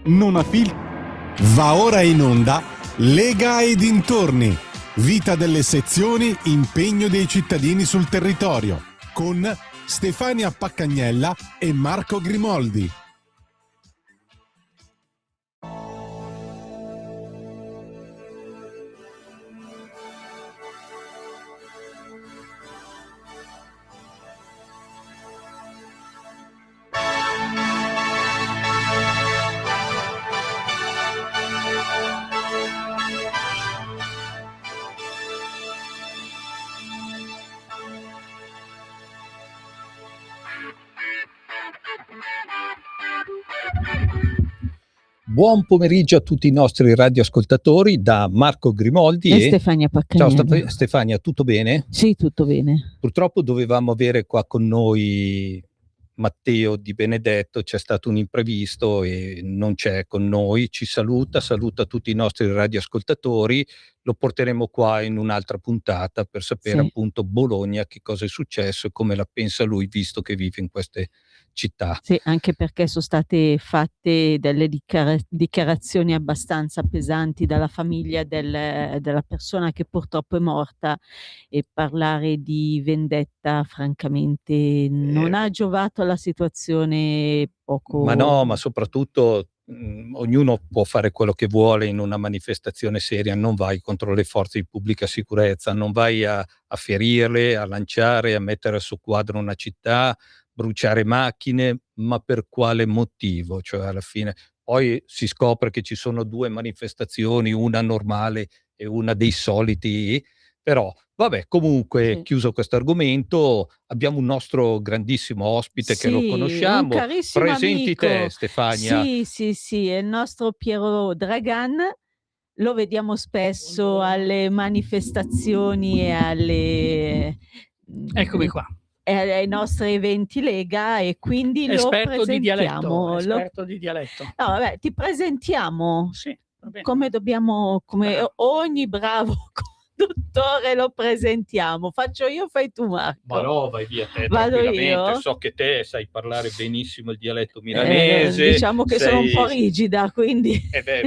non ha filtri. Va ora in onda Lega e dintorni. Vita delle sezioni, impegno dei cittadini sul territorio. Con Stefania Paccagnella e Marco Grimoldi. Buon pomeriggio a tutti i nostri radioascoltatori da Marco Grimoldi e Stefania Paccagnella. Ciao Stefania, tutto bene? Sì, tutto bene. Purtroppo dovevamo avere qua con noi Matteo Di Benedetto, c'è stato un imprevisto e non c'è con noi, ci saluta tutti i nostri radioascoltatori, lo porteremo qua in un'altra puntata per sapere appunto Bologna che cosa è successo e come la pensa lui visto che vive in queste città. Sì, anche perché sono state fatte delle dichiarazioni abbastanza pesanti dalla famiglia della persona che purtroppo è morta, e parlare di vendetta francamente non ha giovato alla situazione poco. Ma no, ma soprattutto ognuno può fare quello che vuole in una manifestazione seria, non vai contro le forze di pubblica sicurezza, non vai a ferirle, a lanciare, a mettere a soqquadro una città, bruciare macchine, ma per quale motivo? Cioè alla fine poi si scopre che ci sono due manifestazioni, una normale e una dei soliti, però vabbè, comunque chiuso questo argomento, abbiamo un nostro grandissimo ospite che lo conosciamo. Un carissimo Presenti amico. te, Stefania. Sì, è il nostro Piero Dragan. Lo vediamo spesso alle manifestazioni e alle Eccomi qua. Ai nostri eventi Lega, e quindi esperto lo presentiamo. Esperto di dialetto. No, vabbè, ti presentiamo. Sì, va bene. Come ogni bravo conduttore lo presentiamo. Faccio io, fai tu, Marco. Ma no, vai via te, Vado tranquillamente. io? So che te sai parlare benissimo il dialetto milanese. Diciamo che sono un po' rigida, quindi.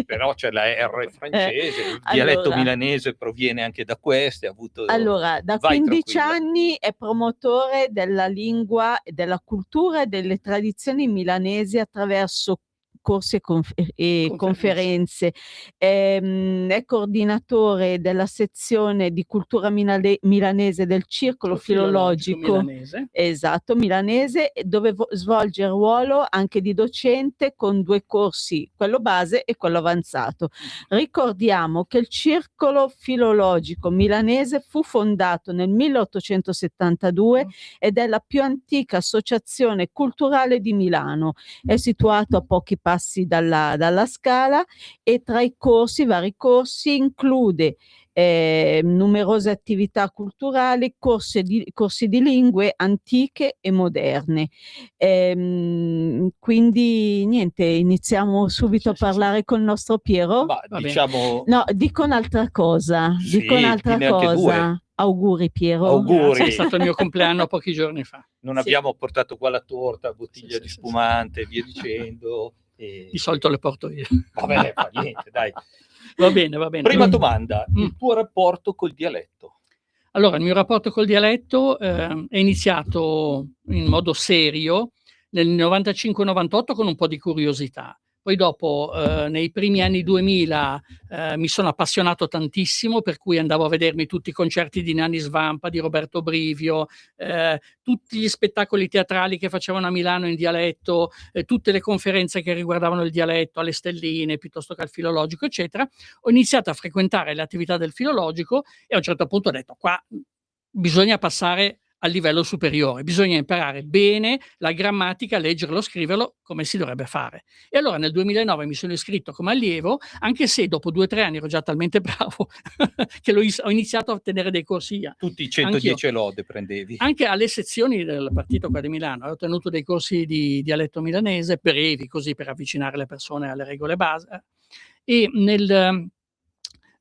Però c'è la R francese, il dialetto milanese proviene anche da queste. Allora, da 15 anni è promotore della lingua, della cultura e delle tradizioni milanesi attraverso corsi e conferenze. È coordinatore della sezione di cultura milanese del Circolo Filologico milanese. Esatto, milanese, dove svolge il ruolo anche di docente con 2 corsi, quello base e quello avanzato. Ricordiamo che il Circolo Filologico milanese fu fondato nel 1872 ed è la più antica associazione culturale di Milano. È situato a pochi passi dalla Scala, e tra i vari corsi include numerose attività culturali, corsi di lingue antiche e moderne. Quindi niente, iniziamo subito a parlare con il nostro Piero. Diciamo... No, dico un'altra cosa. Auguri Piero. Auguri. È stato il mio compleanno pochi giorni fa. Non abbiamo portato qua la torta, bottiglia di spumante, via dicendo. Di solito le porto io. Vabbè, fa niente, dai. Va bene. Prima domanda, il tuo rapporto col dialetto? Allora, il mio rapporto col dialetto è iniziato in modo serio nel 95-98 con un po' di curiosità. Poi dopo, nei primi anni 2000, mi sono appassionato tantissimo, per cui andavo a vedermi tutti i concerti di Nanni Svampa, di Roberto Brivio, tutti gli spettacoli teatrali che facevano a Milano in dialetto, tutte le conferenze che riguardavano il dialetto, alle Stelline, piuttosto che al Filologico, eccetera. Ho iniziato a frequentare le attività del Filologico e a un certo punto ho detto: qua bisogna passare al livello superiore, bisogna imparare bene la grammatica, leggerlo, scriverlo come si dovrebbe fare. E allora nel 2009 mi sono iscritto come allievo, anche se dopo 2 o 3 anni ero già talmente bravo che ho iniziato a tenere dei corsi. Tutti i 110 lode prendevi? Anche alle sezioni del partito qua di Milano ho tenuto dei corsi di dialetto milanese brevi, così per avvicinare le persone alle regole base. E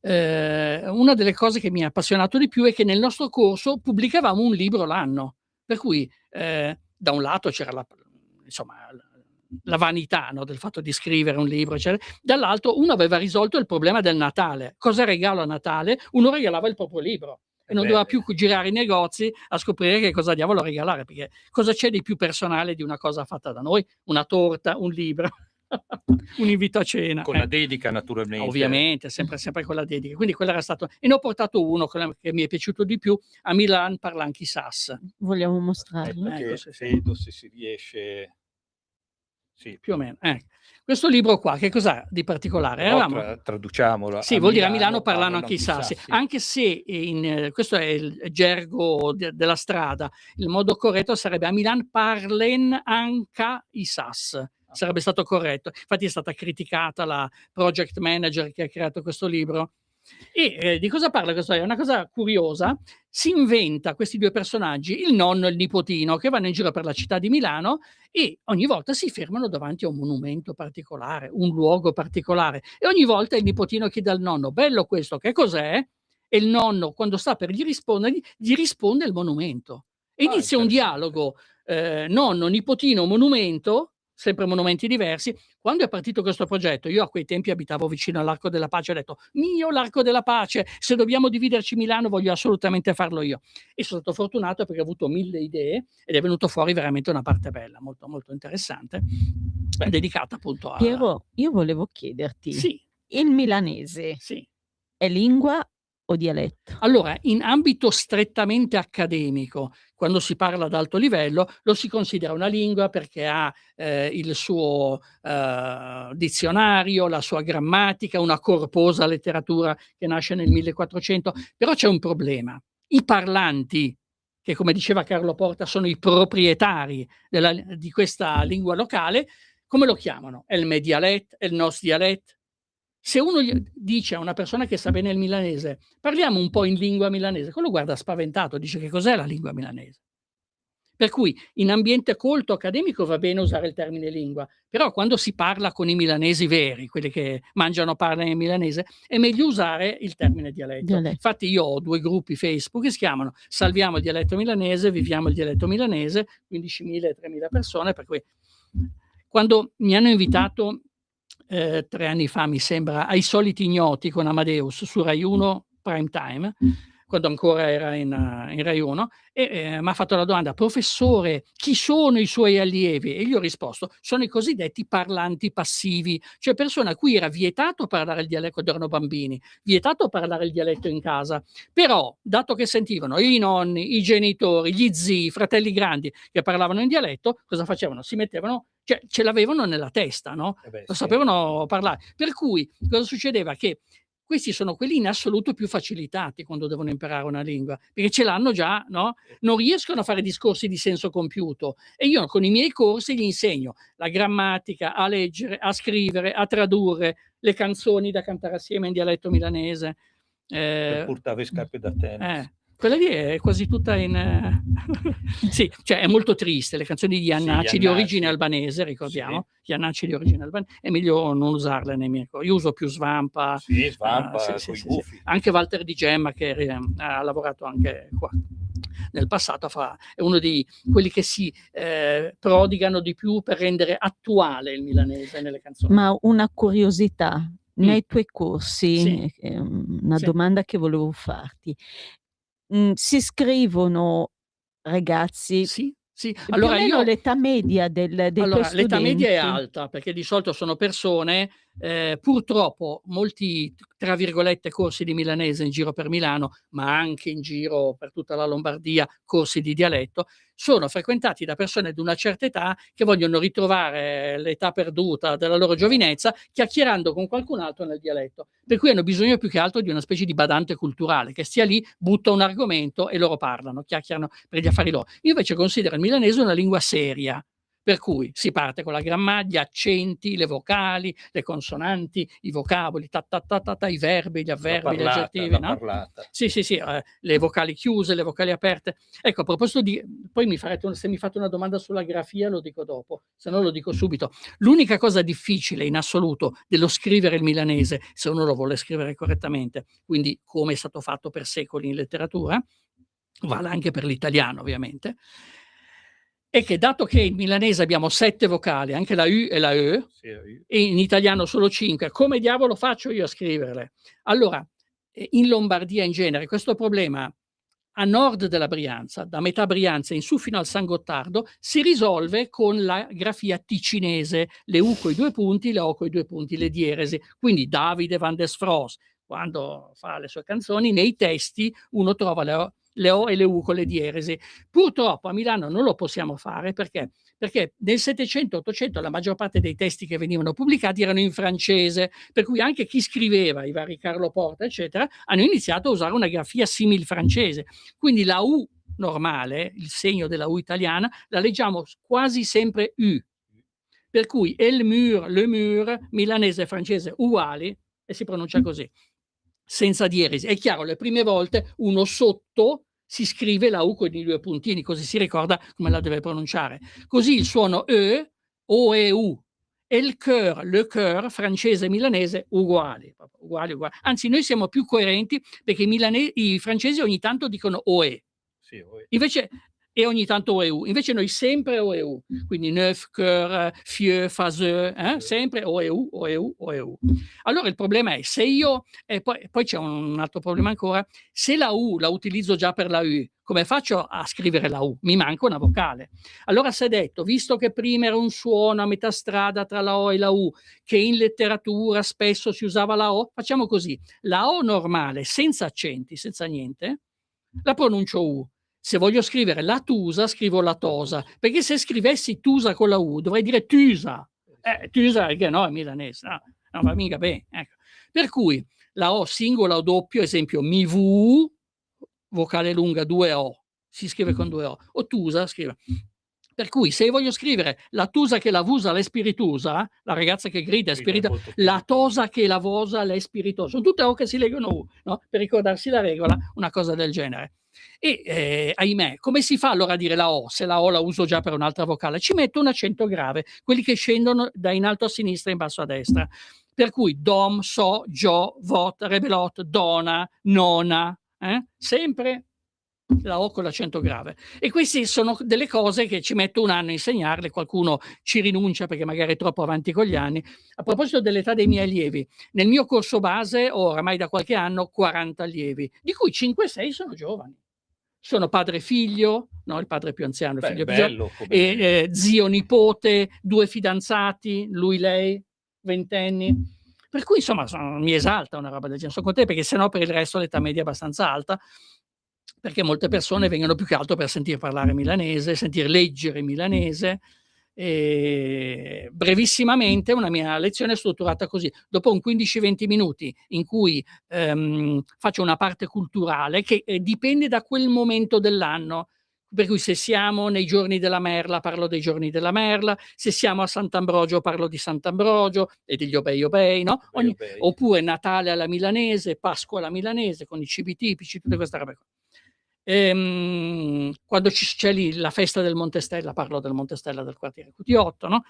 una delle cose che mi ha appassionato di più è che nel nostro corso pubblicavamo un libro l'anno, per cui da un lato c'era la vanità, no, del fatto di scrivere un libro, eccetera. Dall'altro uno aveva risolto il problema del Natale. Cosa regalo a Natale? Uno regalava il proprio libro e non doveva più girare i negozi a scoprire che cosa diavolo regalare, perché cosa c'è di più personale di una cosa fatta da noi? Una torta, un libro, un invito a cena. Con la dedica, naturalmente. Ovviamente, sempre con la dedica. Quindi quello era stato... E ne ho portato uno che mi è piaciuto di più, a Milan Parlanchi Sas. Vogliamo mostrarlo? Che vedo se si riesce... Sì. Più o meno. Questo libro qua, che cos'ha di particolare? Traduciamolo. Sì, vuol dire a Milano parlano anche i sassi, anche se questo è il gergo della strada, il modo corretto sarebbe a Milan parlen anche i sas, sarebbe stato corretto. Infatti è stata criticata la project manager che ha creato questo libro. E di cosa parla questa storia? È una cosa curiosa. Si inventa questi due personaggi, il nonno e il nipotino, che vanno in giro per la città di Milano e ogni volta si fermano davanti a un monumento particolare, un luogo particolare, e ogni volta il nipotino chiede al nonno: bello questo, che cos'è? E il nonno, quando sta per gli risponde il monumento. E inizia un dialogo nonno, nipotino, monumento, sempre monumenti diversi. Quando è partito questo progetto, io a quei tempi abitavo vicino all'Arco della Pace, ho detto: mio l'Arco della Pace, se dobbiamo dividerci Milano voglio assolutamente farlo io. E sono stato fortunato perché ho avuto 1000 idee ed è venuto fuori veramente una parte bella, molto molto interessante, dedicata appunto a... Piero, io volevo chiederti, Sì, il milanese sì. è lingua o dialetto? Allora, in ambito strettamente accademico, quando si parla ad alto livello, lo si considera una lingua perché ha il suo dizionario, la sua grammatica, una corposa letteratura che nasce nel 1400, però c'è un problema. I parlanti, che come diceva Carlo Porta sono i proprietari di questa lingua locale, come lo chiamano? El me dialet, el nos dialet. Se uno dice a una persona che sa bene il milanese: parliamo un po' in lingua milanese, quello guarda spaventato, dice: che cos'è la lingua milanese? Per cui in ambiente colto accademico va bene usare il termine lingua, però quando si parla con i milanesi veri, quelli che mangiano parlano in milanese, è meglio usare il termine dialetto. Infatti io ho 2 gruppi Facebook che si chiamano Salviamo il dialetto milanese, Viviamo il dialetto milanese, 15.000 e 3.000 persone, per cui quando mi hanno invitato 3 anni fa, mi sembra, ai Soliti Ignoti con Amadeus su Rai 1 Prime Time, quando ancora era in Rai 1, e mi ha fatto la domanda: professore, chi sono i suoi allievi? E gli ho risposto: sono i cosiddetti parlanti passivi, cioè persone a cui era vietato parlare il dialetto quando erano bambini, vietato parlare il dialetto in casa, però dato che sentivano i nonni, i genitori, gli zii, i fratelli grandi che parlavano in dialetto, cosa facevano? Si mettevano, cioè ce l'avevano nella testa, no? Lo sapevano parlare. Per cui cosa succedeva? Che questi sono quelli in assoluto più facilitati quando devono imparare una lingua, perché ce l'hanno già, no? Non riescono a fare discorsi di senso compiuto e io con i miei corsi gli insegno la grammatica, a leggere, a scrivere, a tradurre le canzoni da cantare assieme in dialetto milanese. Per portare scarpe da tennis. Quella lì è quasi tutta in... sì, cioè è molto triste, le canzoni di Iannacci di origine albanese, ricordiamo, Iannacci di origine albanese, è meglio non usarle nei miei corsi. Io uso più Svampa, coi gufi. Anche Walter Di Gemma che ha lavorato anche qua nel passato, è uno di quelli che si prodigano di più per rendere attuale il milanese nelle canzoni. Ma una curiosità, nei tuoi corsi, una domanda che volevo farti. Si scrivono ragazzi? Sì. Allora l'età media tuoi studenti? L'età media è alta perché di solito sono persone, purtroppo molti tra virgolette corsi di milanese in giro per Milano, ma anche in giro per tutta la Lombardia, corsi di dialetto, sono frequentati da persone di una certa età che vogliono ritrovare l'età perduta della loro giovinezza chiacchierando con qualcun altro nel dialetto, per cui hanno bisogno più che altro di una specie di badante culturale che stia lì, butta un argomento e loro parlano, chiacchierano per gli affari loro. Io invece considero il milanese una lingua seria, per cui si parte con la grammatica, gli accenti, le vocali, le consonanti, i vocaboli, i verbi, gli avverbi, gli aggettivi, no? Sì, le vocali chiuse, le vocali aperte. Ecco, a proposito di... Poi se mi fate una domanda sulla grafia lo dico dopo, se no lo dico subito. L'unica cosa difficile in assoluto dello scrivere il milanese, se uno lo vuole scrivere correttamente, quindi come è stato fatto per secoli in letteratura, vale anche per l'italiano ovviamente, è che dato che in milanese abbiamo 7 vocali, anche la U e la E, Sì, e in italiano solo 5, come diavolo faccio io a scriverle? Allora, in Lombardia in genere questo problema a nord della Brianza, da metà Brianza in su fino al San Gottardo, si risolve con la grafia ticinese, le U coi 2 punti, le O coi 2 punti, le dieresi. Quindi Davide van der Sfroos, quando fa le sue canzoni, nei testi uno trova le O e le U con le dieresi. Purtroppo a Milano non lo possiamo fare perché nel 700-800 la maggior parte dei testi che venivano pubblicati erano in francese, per cui anche chi scriveva, i vari Carlo Porta, eccetera, hanno iniziato a usare una grafia simil francese. Quindi la U normale, il segno della U italiana, la leggiamo quasi sempre U. Per cui el mur, le mur, milanese e francese uguali, e si pronuncia così, senza dieresi. È chiaro, le prime volte uno sotto si scrive la U con i 2 puntini, così si ricorda come la deve pronunciare. Così il suono E, O e U, e il cœur, le cœur, francese e milanese, uguali. Anzi, noi siamo più coerenti perché i francesi ogni tanto dicono OE. Sì, Invece, e ogni tanto OEU, invece noi sempre OEU, quindi neuf, cœur, fieu, faseux, sempre OEU, OEU, OEU. Allora il problema è se io, e poi c'è un altro problema ancora, se la U la utilizzo già per la U, come faccio a scrivere la U? Mi manca una vocale. Allora si è detto, visto che prima era un suono a metà strada tra la O e la U, che in letteratura spesso si usava la O, facciamo così, la O normale, senza accenti, senza niente, la pronuncio U. Se voglio scrivere la Tusa, scrivo la Tosa, perché se scrivessi Tusa con la U dovrei dire Tusa. Tusa che no, è milanese, no, non va mica bene. Ecco. Per cui la O singola o doppio, esempio mi vu, vocale lunga 2 O, si scrive con 2 O, o Tusa scrive. Per cui se voglio scrivere la Tusa che la vusa l'è spiritusa, la ragazza che grida è spiritosa, la Tosa che la vosa l'è spiritosa, sono tutte O che si leggono U, no? Per ricordarsi la regola, una cosa del genere. E ahimè, come si fa allora a dire la O se la O la uso già per un'altra vocale? Ci metto un accento grave, quelli che scendono da in alto a sinistra in basso a destra. Per cui dom, so, gio, vot, rebelot, dona, nona, sempre la O con l'accento grave. E queste sono delle cose che ci metto un anno a insegnarle, qualcuno ci rinuncia perché magari è troppo avanti con gli anni. A proposito dell'età dei miei allievi, nel mio corso base ho oramai da qualche anno 40 allievi, di cui 5-6 sono giovani. Sono padre e figlio, no, il padre più anziano, il figlio più giovane, zio, nipote, 2 fidanzati, lui, lei, 20enni. Per cui insomma mi esalta una roba del genere, sono contento perché sennò per il resto l'età media è abbastanza alta, perché molte persone vengono più che altro per sentir parlare milanese, sentir leggere milanese. E brevissimamente una mia lezione è strutturata così: dopo un 15-20 minuti in cui faccio una parte culturale che dipende da quel momento dell'anno, per cui se siamo nei giorni della merla parlo dei giorni della merla, se siamo a Sant'Ambrogio parlo di Sant'Ambrogio e degli obei, no? Oppure Natale alla milanese, Pasqua alla milanese con i cibi tipici, tutte queste robe qua. Quando c'è lì la festa del Montestella, parlo del Montestella del quartiere QT8, no?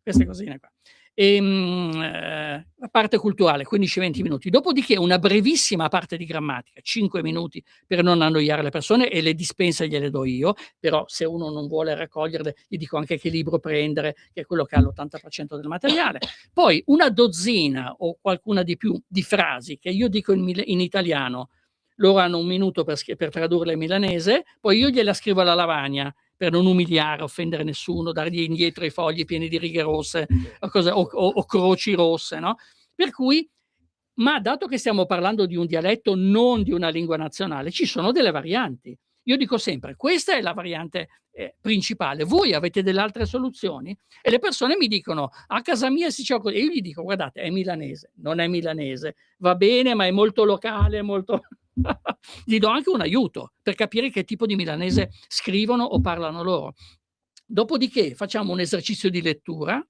Queste cosine qua. La parte culturale, 15-20 minuti. Dopodiché una brevissima parte di grammatica, 5 minuti per non annoiare le persone, e le dispense gliele do io, però se uno non vuole raccoglierle gli dico anche che libro prendere, che è quello che ha l'80% del materiale. Poi una dozzina o qualcuna di più di frasi che io dico in italiano, loro hanno un minuto per tradurle in milanese, poi io gliela scrivo alla lavagna per non umiliare, offendere nessuno, dargli indietro i fogli pieni di righe rosse o croci rosse, no? Per cui, ma dato che stiamo parlando di un dialetto, non di una lingua nazionale, ci sono delle varianti. Io dico sempre, questa è la variante principale, voi avete delle altre soluzioni? E le persone mi dicono, a casa mia si diceva così, e io gli dico, guardate, è milanese, non è milanese, va bene, ma è molto locale, è molto... Gli do anche un aiuto per capire che tipo di milanese scrivono o parlano loro. Dopodiché facciamo un esercizio di lettura,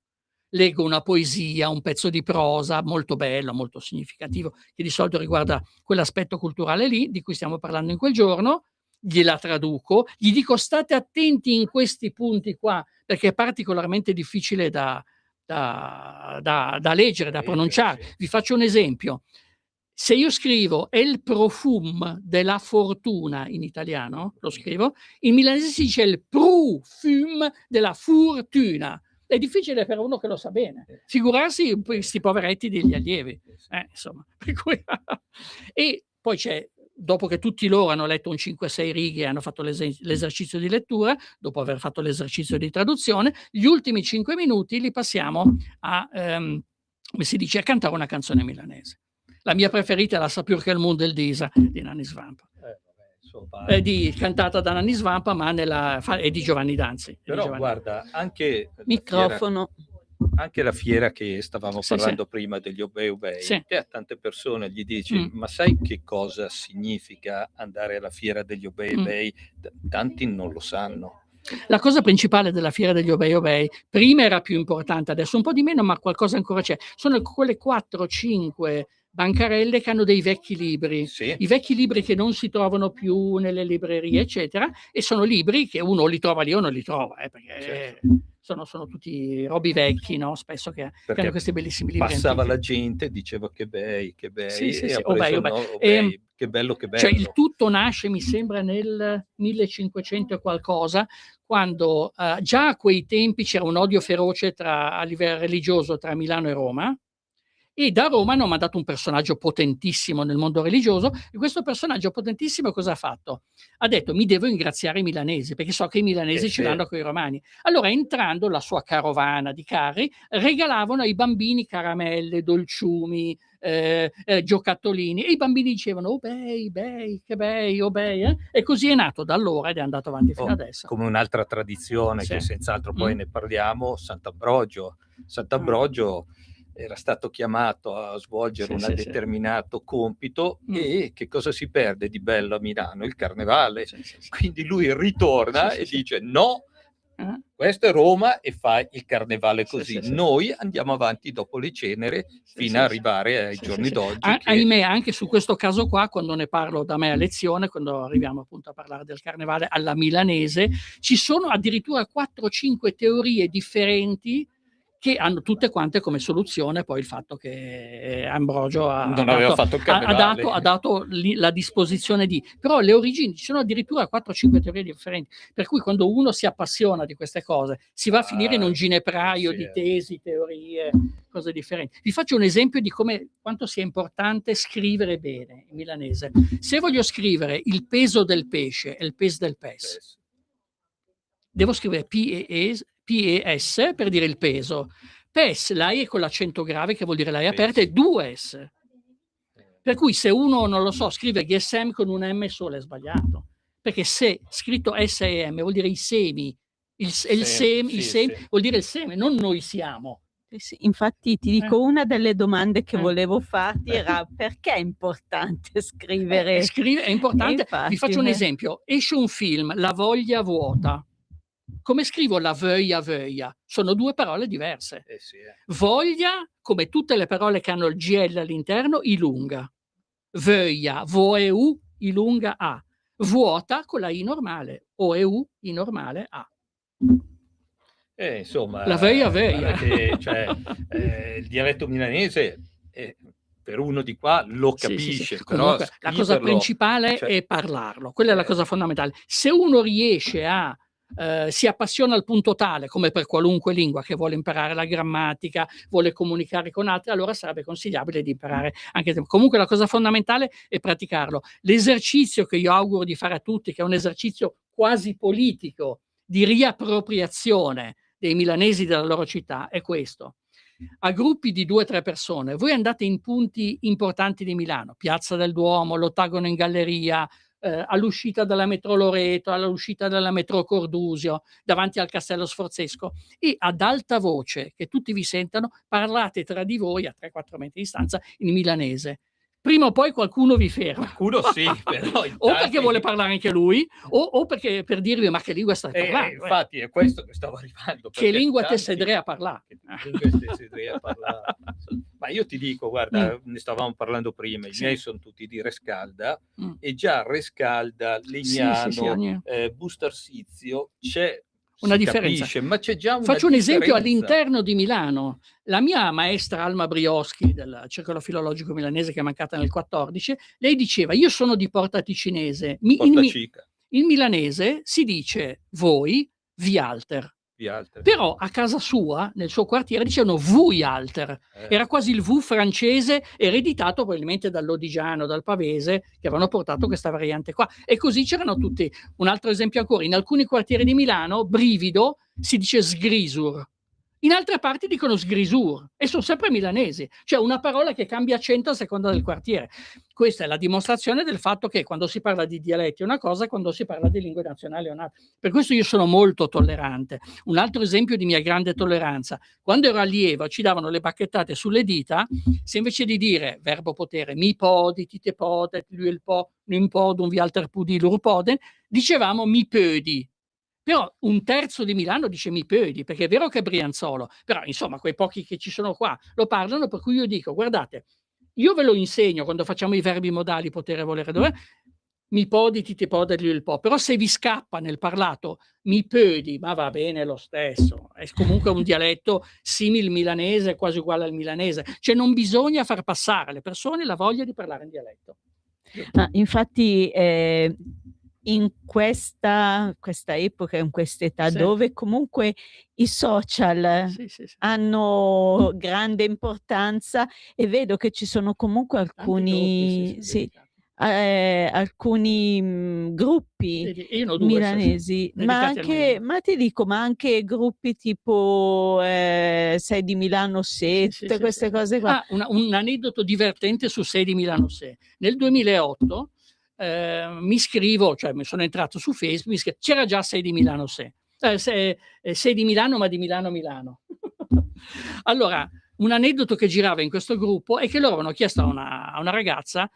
leggo una poesia, un pezzo di prosa molto bello, molto significativo, che di solito riguarda quell'aspetto culturale lì di cui stiamo parlando in quel giorno, gliela traduco, gli dico state attenti in questi punti qua, perché è particolarmente difficile da leggere, da pronunciare. Vi faccio un esempio. Se io scrivo el profum della fortuna in italiano, lo scrivo, in milanese si dice il profum della fortuna. È difficile per uno che lo sa bene. Figurarsi questi poveretti degli allievi. Insomma, per cui e poi c'è, dopo che tutti loro hanno letto un 5-6 righe e hanno fatto l'esercizio di lettura, dopo aver fatto l'esercizio di traduzione, gli ultimi 5 minuti li passiamo a, come si dice, a cantare una canzone milanese. La mia preferita è la Sappiur che il mondo è il Disa di Nanni Svampa. Cantata da Nanni Svampa, ma è di Giovanni Danzi. Però guarda, anche microfono. Anche la fiera che stavamo parlando prima degli Obei, te a tante persone gli dici ma sai che cosa significa andare alla fiera degli Obei? Tanti non lo sanno. La cosa principale della fiera degli Obei, prima era più importante, adesso un po' di meno, ma qualcosa ancora c'è, sono quelle 4-5 bancarelle che hanno dei vecchi libri, i vecchi libri che non si trovano più nelle librerie, eccetera, e sono libri che uno li trova lì o non li trova, perché sono tutti robi vecchi, no? Spesso che hanno questi bellissimi libri passava antichi. la gente, diceva che bei, che bei, Obei. che bello, che bello. Cioè il tutto nasce, mi sembra, nel 1500 e qualcosa, quando già a quei tempi c'era un odio feroce a livello religioso tra Milano e Roma, e da Roma hanno mandato un personaggio potentissimo nel mondo religioso, e questo personaggio potentissimo cosa ha fatto? Ha detto: mi devo ingraziare i milanesi, perché so che i milanesi ce l'hanno con i romani. Allora, entrando la sua carovana di carri, regalavano ai bambini caramelle, dolciumi, giocattolini, e i bambini dicevano Obei, che bei, Obei, e così è nato da allora ed è andato avanti fino adesso. Come un'altra tradizione che senz'altro poi ne parliamo, Sant'Ambrogio. Sant'Ambrogio era stato chiamato a svolgere un determinato compito, e che cosa si perde di bello a Milano? Il carnevale. Quindi lui ritorna e dice no, questo è Roma e fa il carnevale così. Noi andiamo avanti dopo le ceneri fino ad arrivare ai giorni d'oggi. Ahimè, anche su questo caso qua, quando ne parlo da me a lezione, quando arriviamo appunto a parlare del carnevale alla milanese, ci sono addirittura 4-5 teorie differenti che hanno tutte quante come soluzione poi il fatto che Ambrogio ha dato la disposizione di... Però le origini, ci sono addirittura 4-5 teorie differenti, per cui quando uno si appassiona di queste cose si va a finire in un ginepraio di tesi, teorie, cose differenti. Vi faccio un esempio di quanto sia importante scrivere bene in milanese. Se voglio scrivere il peso del pesce e il peso del pes, devo scrivere PES per dire il peso. PES, la E con l'accento grave, che vuol dire la E aperta, è 2S. Per cui se uno, non lo so, scrive GSM con un M solo è sbagliato. Perché se scritto S e M vuol dire i semi. Il semi vuol dire il seme, non noi siamo. Infatti ti dico, una delle domande che volevo farti era perché è importante scrivere. È importante. Infatti, vi faccio un esempio. Esce un film, La voglia vuota. Come scrivo la voglia? Sono due parole diverse. Voglia, come tutte le parole che hanno il GL all'interno, ilunga. Voglia, voeu, ilunga A. Vuota con la I normale. Oeu, I normale A. Insomma, la voglia. Il dialetto milanese per uno di qua lo capisce. Però comunque, la cosa principale è parlarlo. Quella è la cosa fondamentale. Se uno riesce a si appassiona al punto tale, come per qualunque lingua, che vuole imparare la grammatica, vuole comunicare con altri, allora sarebbe consigliabile di imparare anche. Comunque la cosa fondamentale è praticarlo. L'esercizio che io auguro di fare a tutti, che è un esercizio quasi politico di riappropriazione dei milanesi della loro città, è questo. A gruppi di 2-3 persone, voi andate in punti importanti di Milano, Piazza del Duomo, l'Ottagono in Galleria, all'uscita della metro Loreto, all'uscita della metro Cordusio, davanti al Castello Sforzesco, e ad alta voce, che tutti vi sentano, parlate tra di voi a 3-4 metri di distanza in milanese. Prima o poi qualcuno vi ferma. Qualcuno sì, però o perché vuole parlare anche lui, o perché per dirvi ma che lingua stai parlando. Infatti è questo che stavo arrivando. Che lingua te sedrei a parlare? Ma io ti dico, guarda, ne stavamo parlando prima, i miei sono tutti di Rescalda, e già Rescalda, Legnano, Bustarsizio, c'è una Si differenza. capisce, ma c'è già una Faccio un esempio differenza. all'interno di Milano. La mia maestra Alma Brioschi del Circolo Filologico Milanese, che è mancata nel 14, lei diceva: io sono di Porta Ticinese, Porta Cica, in milanese si dice voi vi alter. di altre. Però a casa sua, nel suo quartiere, dicevano vui alter. Era quasi il V francese, ereditato probabilmente dall'Odigiano, dal Pavese, che avevano portato questa variante qua. E così c'erano tutti. Un altro esempio ancora: in alcuni quartieri di Milano, brivido si dice sgrisur. In altre parti dicono sgrisur e sono sempre milanesi, cioè una parola che cambia accento a seconda del quartiere. Questa è la dimostrazione del fatto che quando si parla di dialetti è una cosa, quando si parla di lingue nazionali è un'altra. Per questo io sono molto tollerante. Un altro esempio di mia grande tolleranza: quando ero allievo ci davano le bacchettate sulle dita, se invece di dire verbo potere, mi podi, ti te podet, lui il po, non podum, vi alter pudi, lur poden, dicevamo mi pödi. Però un terzo di Milano dice mi pödi, perché è vero che è Brianzolo, però insomma quei pochi che ci sono qua lo parlano, per cui io dico: guardate, io ve lo insegno quando facciamo i verbi modali potere, volere, dovere, mi podi, ti te podet, lui il po, però se vi scappa nel parlato mi pödi, ma va bene lo stesso, è comunque un dialetto simil milanese, quasi uguale al milanese, cioè non bisogna far passare alle persone la voglia di parlare in dialetto. Infatti in questa epoca, in quest'età, Sì. dove comunque i social Sì. hanno grande importanza, e vedo che ci sono comunque Tanti gruppi, alcuni gruppi Vedi, io ne ho due, milanesi, ma dedicati al Milan. anche gruppi tipo Sei di Milano Set, queste cose qua. Un aneddoto divertente su Sei di Milano Se. Nel 2008 mi iscrivo, cioè mi sono entrato su Facebook, c'era già Sei di Milano Se. Sei di Milano, ma di Milano Milano. Allora, un aneddoto che girava in questo gruppo è che loro avevano chiesto a una ragazza: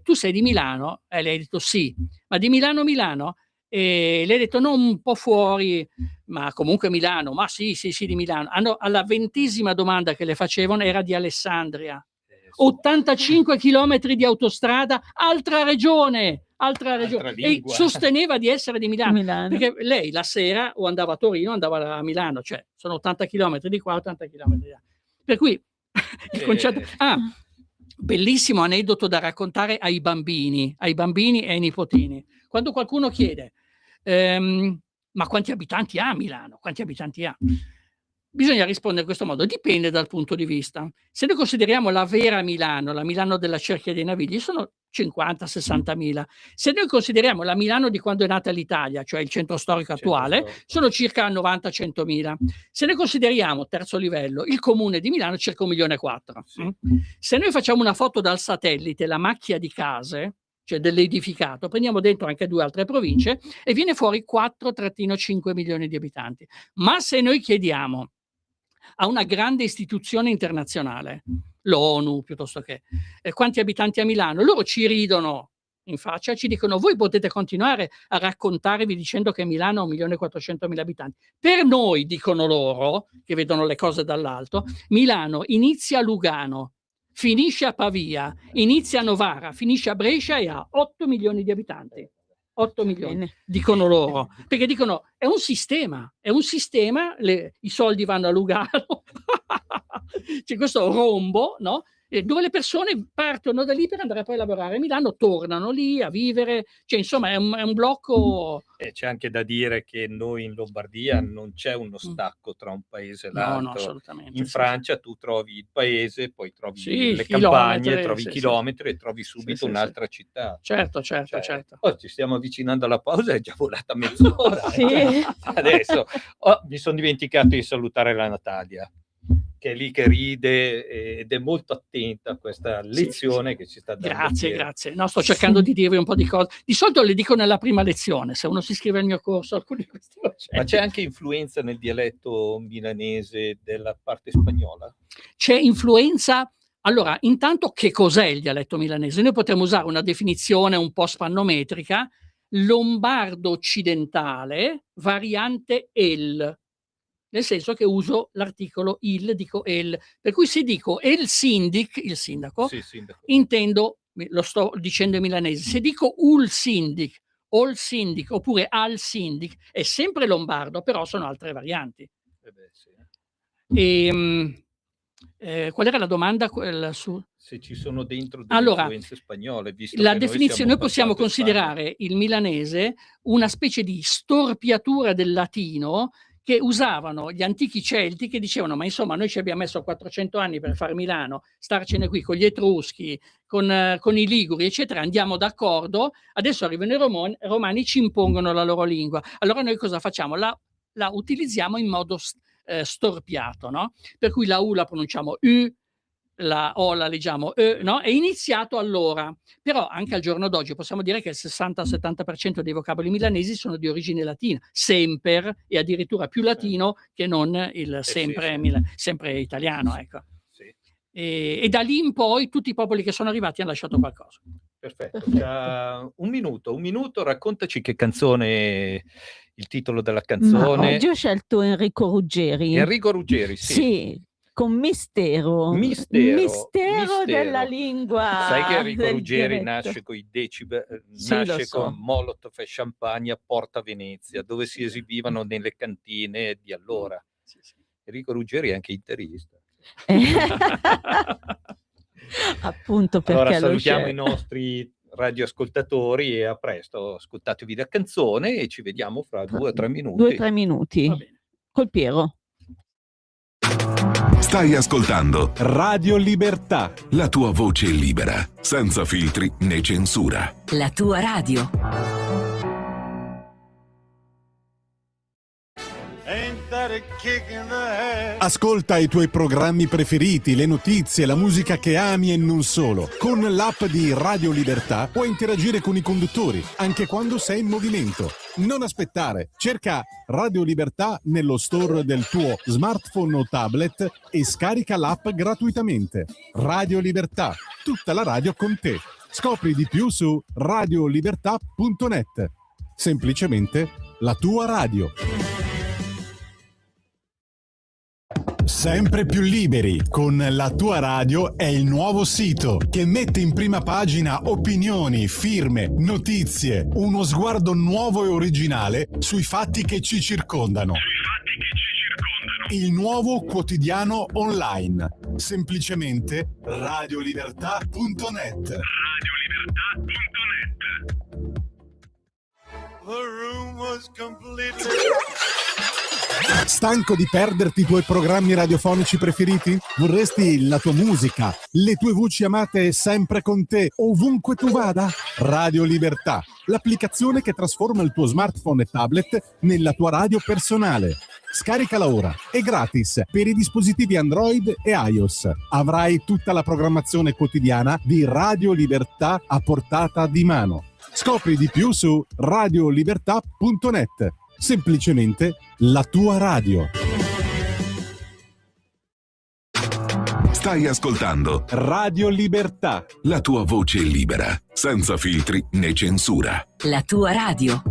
tu sei di Milano? E lei ha detto sì. Ma di Milano Milano? E lei ha detto no, un po' fuori, ma comunque Milano. Ma sì, di Milano. Alla 20ª domanda che le facevano era di Alessandria. 85 chilometri di autostrada, altra regione, e sosteneva di essere di Milano, perché lei la sera o andava a Torino o andava a Milano, cioè sono 80 chilometri di qua, 80 chilometri di là. Per cui il concetto... bellissimo aneddoto da raccontare ai bambini e ai nipotini. Quando qualcuno chiede ma quanti abitanti ha Milano? Quanti abitanti ha? Bisogna rispondere in questo modo: dipende dal punto di vista. Se noi consideriamo la vera Milano, la Milano della Cerchia dei Navigli, sono 50-60 mila. Se noi consideriamo la Milano di quando è nata l'Italia, cioè il centro storico attuale, sono circa 90-100 mila. Se noi consideriamo, terzo livello, il comune di Milano, circa 1,4 milioni. Sì. Se noi facciamo una foto dal satellite, la macchia di case, cioè dell'edificato, prendiamo dentro anche 2 altre province e viene fuori 4-5 milioni di abitanti. Ma se noi chiediamo a una grande istituzione internazionale, l'ONU piuttosto che, quanti abitanti a Milano, loro ci ridono in faccia e ci dicono: voi potete continuare a raccontarvi dicendo che Milano ha 1.400.000 abitanti. Per noi, dicono loro, che vedono le cose dall'alto, Milano inizia a Lugano, finisce a Pavia, inizia a Novara, finisce a Brescia e ha 8 milioni di abitanti. 8 milioni, dicono loro, perché dicono è un sistema, i soldi vanno a Lugano, c'è questo rombo, no? Dove le persone partono da lì per andare poi a lavorare a Milano, tornano lì a vivere, cioè insomma è un blocco. C'è anche da dire che noi in Lombardia non c'è uno stacco tra un paese e l'altro. No, assolutamente. In Francia tu trovi il paese, poi trovi le campagne, trovi i chilometri e trovi subito un'altra città. Certo. Poi ci stiamo avvicinando alla pausa, è già volata mezz'ora. Adesso mi sono dimenticato di salutare la Natalia, che è lì che ride ed è molto attenta a questa lezione che ci sta dando. Grazie. No, sto cercando di dirvi un po' di cose. Di solito le dico nella prima lezione, se uno si iscrive al mio corso, alcuni di questi concetti. Ma c'è anche influenza nel dialetto milanese della parte spagnola? C'è influenza. Allora, intanto, che cos'è il dialetto milanese? Noi potremmo usare una definizione un po' spannometrica: lombardo occidentale, variante el. Nel senso che uso l'articolo il, dico el. Per cui se dico el sindic, il sindaco, intendo, lo sto dicendo in milanese, se dico ul sindic All Syndic oppure Al Syndic, è sempre lombardo, però sono altre varianti. Qual era la domanda? Se ci sono dentro delle Allora, influenze spagnole, visto la che definizione, noi possiamo passato in Spagna. considerare il milanese una specie di storpiatura del latino che usavano gli antichi Celti, che dicevano: ma insomma, noi ci abbiamo messo 400 anni per fare Milano, starcene qui con gli Etruschi, con i Liguri, eccetera, andiamo d'accordo, adesso arrivano i Romani, ci impongono la loro lingua. Allora noi cosa facciamo? La utilizziamo in modo storpiato, no? Per cui la U la pronunciamo U, la O la leggiamo no? È iniziato allora, però anche al giorno d'oggi possiamo dire che il 60-70% dei vocaboli milanesi sono di origine latina, semper e addirittura più latino che non il sempre, sempre italiano, ecco. Sì. E da lì in poi tutti i popoli che sono arrivati hanno lasciato qualcosa. Perfetto. Un minuto, raccontaci che canzone, il titolo della canzone. Ma oggi ho scelto Enrico Ruggeri. Enrico Ruggeri, sì. Sì, con Mistero della lingua. Sai che Enrico Ruggeri dialetto. nasce con i decibel, Sì, nasce lo so. con Molotov e Champagne a Porta Venezia, dove si esibivano nelle cantine di allora. Sì, sì. Enrico Ruggeri è anche interista. Appunto perché Allora l'ho salutiamo i scelto. nostri radioascoltatori e a presto, ascoltatevi la canzone e ci vediamo fra 2 o 3 minuti. 2 o 3 minuti. Va bene. Col Piero. Stai ascoltando Radio Libertà. la tua voce libera, senza filtri né censura. La tua radio. Ascolta i tuoi programmi preferiti, le notizie, la musica che ami e non solo. Con l'app di Radio Libertà puoi interagire con i conduttori, anche quando sei in movimento. Non aspettare, cerca Radio Libertà nello store del tuo smartphone o tablet e scarica l'app gratuitamente. Radio Libertà, tutta la radio con te. Scopri di più su radiolibertà.net. Semplicemente la tua radio. Sempre più liberi con La tua radio è il nuovo sito che mette in prima pagina opinioni, firme, notizie, uno sguardo nuovo e originale sui fatti che ci circondano. Il nuovo quotidiano online. Semplicemente radiolibertà.net. Stanco di perderti i tuoi programmi radiofonici preferiti? Vorresti la tua musica, le tue voci amate sempre con te, ovunque tu vada? Radio Libertà, l'applicazione che trasforma il tuo smartphone e tablet nella tua radio personale. Scaricala ora, è gratis per i dispositivi Android e iOS. Avrai tutta la programmazione quotidiana di Radio Libertà a portata di mano. Scopri di più su radiolibertà.net. Semplicemente la tua radio. Stai ascoltando Radio Libertà. la tua voce libera, senza filtri né censura. La tua radio.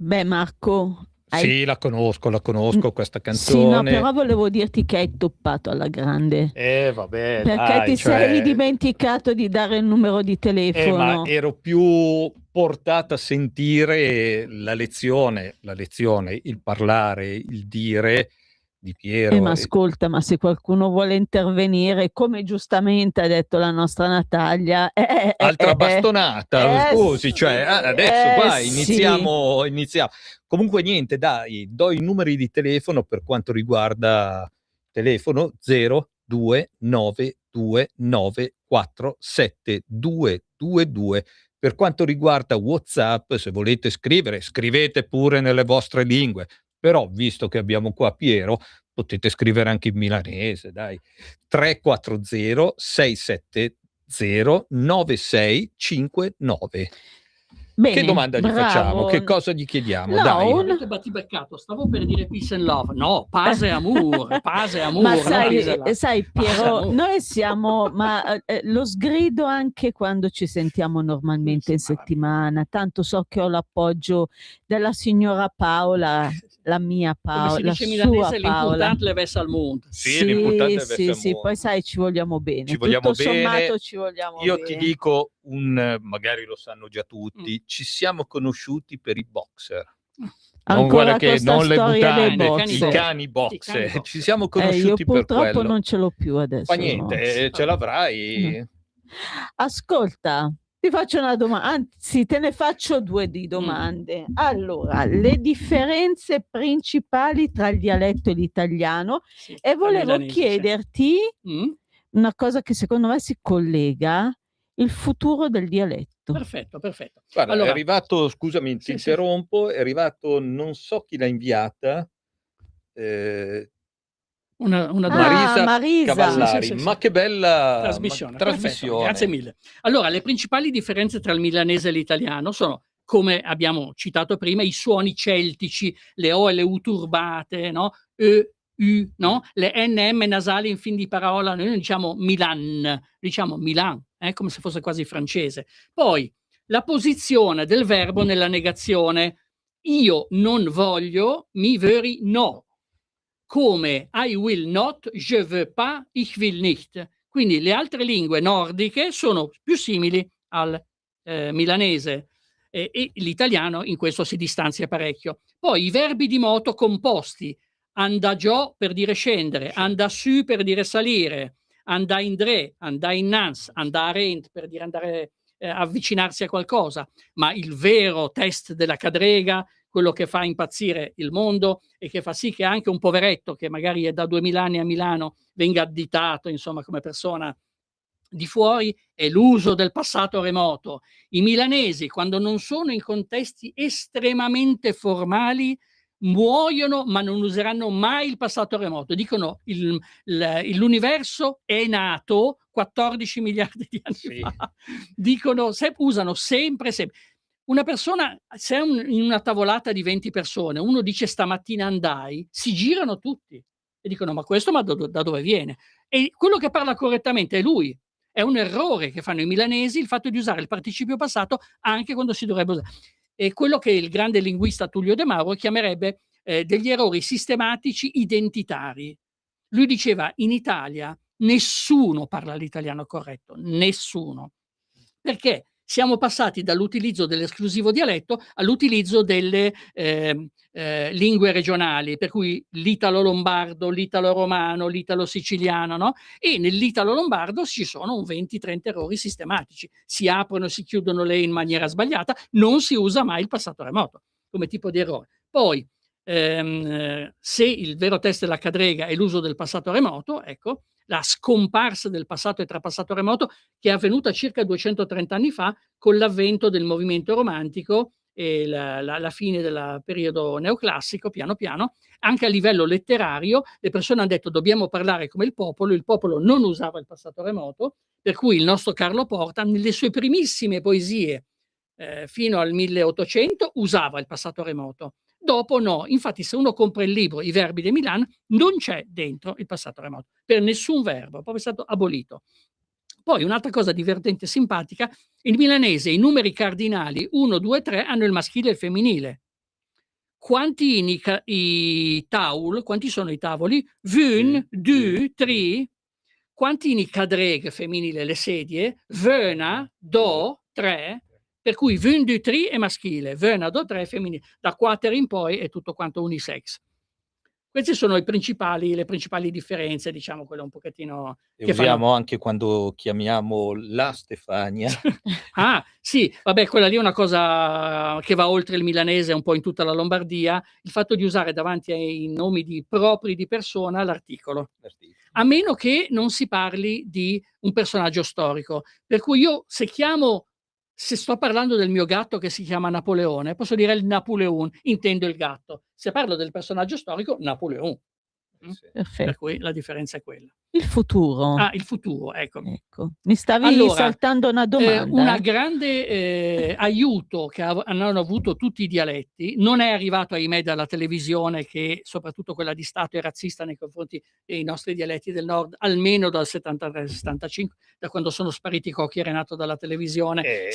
Beh, Marco, Sì, la conosco questa sì, no, canzone. però volevo dirti che hai toppato alla grande. Vabbè, Perché dai, ti sei cioè, dimenticato di dare il numero di ma telefono. ero più portato a sentire la lezione, il parlare, il dire di Ma Piero. ascolta, ma se qualcuno vuole intervenire, come giustamente ha detto la nostra Natalia, Altra bastonata, scusi, cioè adesso qua sì. iniziamo. Comunque niente, dai, do i numeri di telefono per quanto riguarda telefono 0292947222. Per quanto riguarda WhatsApp, se volete scrivere, scrivete pure nelle vostre lingue. Però, visto che abbiamo qua Piero, potete scrivere anche in milanese, dai. 340 670 9659. Che Bene, domanda gli facciamo? bravo. Che cosa gli chiediamo? No, Dai. Avete battibeccato, stavo per dire peace and love. No, pace e amour, pace e amour. Ma non peace and love. sai Pace e Piero, amour. noi siamo, ma lo sgrido anche quando ci sentiamo normalmente in settimana, tanto so che ho l'appoggio della signora Paola, la mia Come Paola, si la dice in sua milanese, Paola. l'importante le vesse al mondo. Sì, l'importante è Sì, essere poi sai, ci vogliamo bene. Ci vogliamo Tutto bene. sommato ci vogliamo Io bene. ti dico magari lo sanno già tutti, ci siamo conosciuti per i boxer. Non Ancora guarda che questa non le storia dei mutande, i boxer. cani boxer. boxer. Ci siamo Io conosciuti per purtroppo quello. non ce l'ho più adesso. Fa niente, ce l'avrai. Ascolta, ti faccio una domanda, anzi te ne faccio due di domande. Allora, le differenze principali tra il dialetto e l'italiano, Sì, e volevo milanese, sì. chiederti Mm? una cosa che secondo me si collega, il futuro del dialetto. Perfetto. Guarda, Allora, è arrivato, scusami, ti sì. interrompo, è arrivato, non so chi l'ha inviata, Una Marisa Marisa. Cavallari, Sì. ma che bella trasmissione. trasmissione. Perfetto, grazie mille. Allora, le principali differenze tra il milanese e l'italiano sono, come abbiamo citato prima, i suoni celtici, le O e le U turbate, no? U, no? Le NM nasali in fin di parola, noi non diciamo Milan, diciamo Milan, come se fosse quasi francese. Poi, la posizione del verbo nella negazione. Io non voglio, mi veri no. Come I will not, je veux pas, ich will nicht. Quindi le altre lingue nordiche sono più simili al milanese e l'italiano in questo si distanzia parecchio. Poi i verbi di moto composti, andaggiò per dire scendere, andasù per dire salire, andaindre, andainnans, andarent per dire andare avvicinarsi a qualcosa, ma il vero test della cadrega, quello che fa impazzire il mondo e che fa sì che anche un poveretto che magari è da 2000 anni a Milano venga additato, insomma, come persona di fuori, è l'uso del passato remoto. I milanesi, quando non sono in contesti estremamente formali, muoiono ma non useranno mai il passato remoto. Dicono l'universo è nato 14 miliardi di anni fa. Dicono, usano sempre. Una persona, se è in una tavolata di 20 persone, uno dice stamattina andai, si girano tutti e dicono ma questo da dove viene? E quello che parla correttamente è lui. È un errore che fanno i milanesi il fatto di usare il participio passato anche quando si dovrebbe usare. È quello che il grande linguista Tullio De Mauro chiamerebbe degli errori sistematici identitari. Lui diceva in Italia nessuno parla l'italiano corretto, nessuno. Perché siamo passati dall'utilizzo dell'esclusivo dialetto all'utilizzo delle lingue regionali, per cui l'italo-lombardo, l'italo-romano, l'italo-siciliano, no? E nell'italo-lombardo ci sono un 20-30 errori sistematici. Si aprono e si chiudono le in maniera sbagliata, non si usa mai il passato remoto come tipo di errore. Poi, se il vero test della cadrega è l'uso del passato remoto, ecco, la scomparsa del passato e trapassato remoto che è avvenuta circa 230 anni fa con l'avvento del movimento romantico e la fine del periodo neoclassico, piano piano, anche a livello letterario, le persone hanno detto dobbiamo parlare come il popolo non usava il passato remoto, per cui il nostro Carlo Porta, nelle sue primissime poesie fino al 1800, usava il passato remoto. Dopo no, infatti se uno compra il libro I verbi di Milan non c'è dentro il passato remoto, per nessun verbo, è proprio stato abolito. Poi un'altra cosa divertente e simpatica, in milanese i numeri cardinali 1, 2, 3 hanno il maschile e il femminile. quanti i taul, quanti sono i tavoli? Vun, du, tri. Quanti i cadreg, femminile, le sedie? Vöna, do, 3. Per cui vun, du, tri è maschile, vöna, do, 3 è femminile. Da quater in poi è tutto quanto unisex. Queste sono le principali differenze, diciamo, quelle un pochettino E che usiamo fanno. anche quando chiamiamo la Stefania. Ah, sì, vabbè, quella lì è una cosa che va oltre il milanese, un po' in tutta la Lombardia, il fatto di usare davanti ai nomi propri di persona l'articolo. A meno che non si parli di un personaggio storico. Per cui io se sto parlando del mio gatto che si chiama Napoleone, posso dire il Napoleon, intendo il gatto. Se parlo del personaggio storico, Napoleon. Per Perfetto. cui la differenza è quella. Il futuro. Ah, il futuro, ecco. Ecco, mi stavi Allora, saltando una domanda. una grande aiuto che hanno avuto tutti i dialetti non è arrivato, ahimè, dalla televisione, che soprattutto quella di Stato è razzista nei confronti dei nostri dialetti del nord, almeno dal 73-75, da quando sono spariti Cocchi e Renato dalla televisione.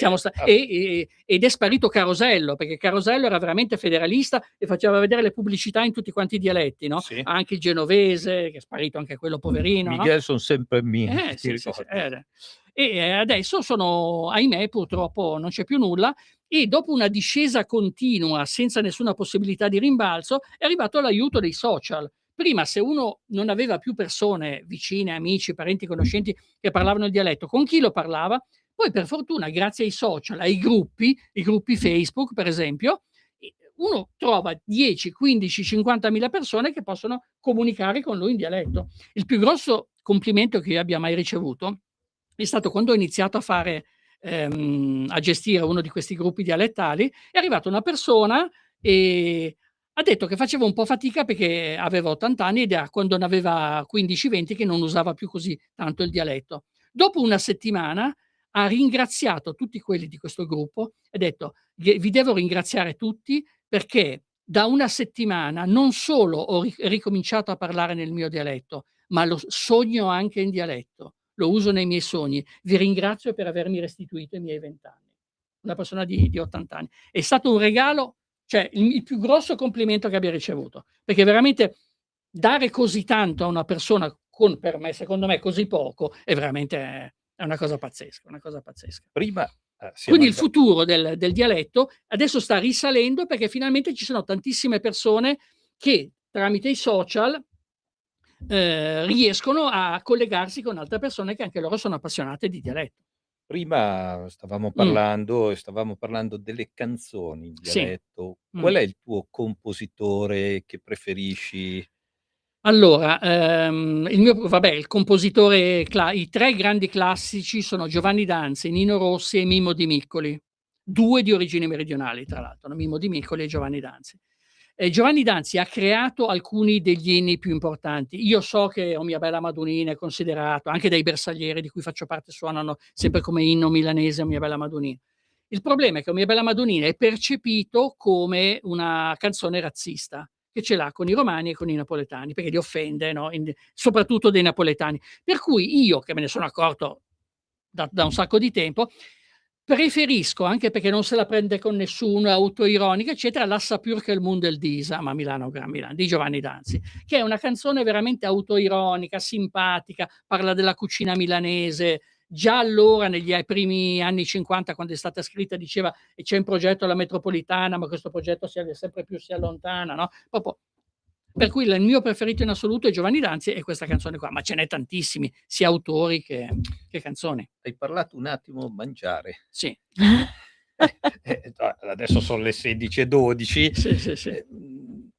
Ed è sparito Carosello, perché Carosello era veramente federalista e faceva vedere le pubblicità in tutti quanti i dialetti, no? Sì. Anche il genovese, che è sparito anche quello poverino. Miguel No? sono sempre mie, ti Sì, ricordo. E adesso sono, ahimè, purtroppo non c'è più nulla, e dopo una discesa continua senza nessuna possibilità di rimbalzo è arrivato l'aiuto dei social. Prima, se uno non aveva più persone vicine, amici, parenti, conoscenti che parlavano il dialetto, con chi lo parlava? Poi per fortuna, grazie ai social, ai gruppi, i gruppi Facebook per esempio, uno trova 10, 15, 50.000 persone che possono comunicare con lui in dialetto. Il più grosso complimento che io abbia mai ricevuto è stato quando ho iniziato a gestire uno di questi gruppi dialettali. È arrivata una persona e ha detto che faceva un po' fatica perché aveva 80 anni ed era quando ne aveva 15-20 che non usava più così tanto il dialetto. Dopo una settimana ha ringraziato tutti quelli di questo gruppo e ha detto: vi devo ringraziare tutti, perché da una settimana non solo ho ricominciato a parlare nel mio dialetto, ma lo sogno anche in dialetto, lo uso nei miei sogni. Vi ringrazio per avermi restituito i miei 20 anni. Una persona di 80 anni. È stato un regalo, cioè il più grosso complimento che abbia ricevuto, perché veramente dare così tanto a una persona con, per me, secondo me, così poco, è veramente è una cosa pazzesca, una cosa pazzesca. Prima Quindi il futuro del dialetto adesso sta risalendo, perché finalmente ci sono tantissime persone che tramite i social riescono a collegarsi con altre persone che anche loro sono appassionate di dialetto. Prima stavamo parlando delle canzoni in Sì. dialetto. Qual è il tuo compositore che preferisci? Allora, il compositore i 3 grandi classici sono Giovanni Danzi, Nino Rossi e Mimmo Di Miccoli, 2 di origini meridionali tra l'altro, Mimmo Di Miccoli e Giovanni Danzi. Giovanni Danzi ha creato alcuni degli inni più importanti. Io so che O mia bella Madonnina è considerato, anche dai bersaglieri di cui faccio parte suonano sempre come inno milanese O mia bella Madonnina. Il problema è che O mia bella Madonnina è percepito come una canzone razzista, che ce l'ha con i romani e con i napoletani, perché li offende, no? Soprattutto dei napoletani. Per cui io, che me ne sono accorto da un sacco di tempo, preferisco, anche perché non se la prende con nessuno, è autoironica, eccetera, La Sapur che il mondo el disa, ma Milano Gran Milano, di Giovanni Danzi, che è una canzone veramente autoironica, simpatica, parla della cucina milanese. Già allora, negli primi anni 50, quando è stata scritta, diceva e c'è in progetto la metropolitana, ma questo progetto sempre più si allontana, no? Proprio. Per cui il mio preferito in assoluto è Giovanni Danzi e questa canzone qua, ma ce n'è tantissimi, sia autori che canzoni. Hai parlato un attimo mangiare. Sì. Adesso sono le 16:12. Sì.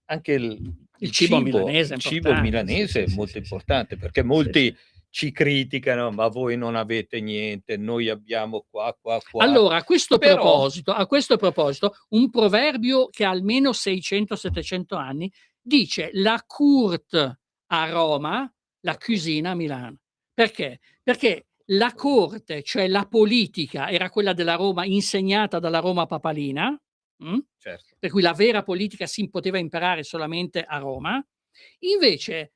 Anche il cibo milanese è molto importante, perché molti ci criticano, ma voi non avete niente, noi abbiamo qua. Allora, a questo proposito, un proverbio che ha almeno 600-700 anni dice: la courte a Roma, la cuisine a Milano. Perché? Perché la corte, cioè la politica, era quella della Roma insegnata dalla Roma papalina, Certo. per cui la vera politica si poteva imparare solamente a Roma. Invece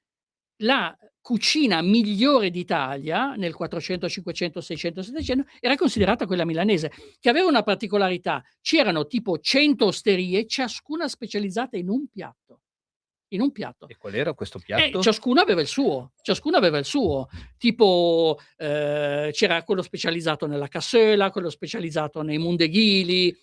la cucina migliore d'Italia nel 400, 500, 600, 700 era considerata quella milanese, che aveva una particolarità: c'erano tipo 100 osterie, ciascuna specializzata in un piatto. In un piatto. E qual era questo piatto? Ciascuno aveva il suo, tipo c'era quello specializzato nella cassola, quello specializzato nei mundeghili,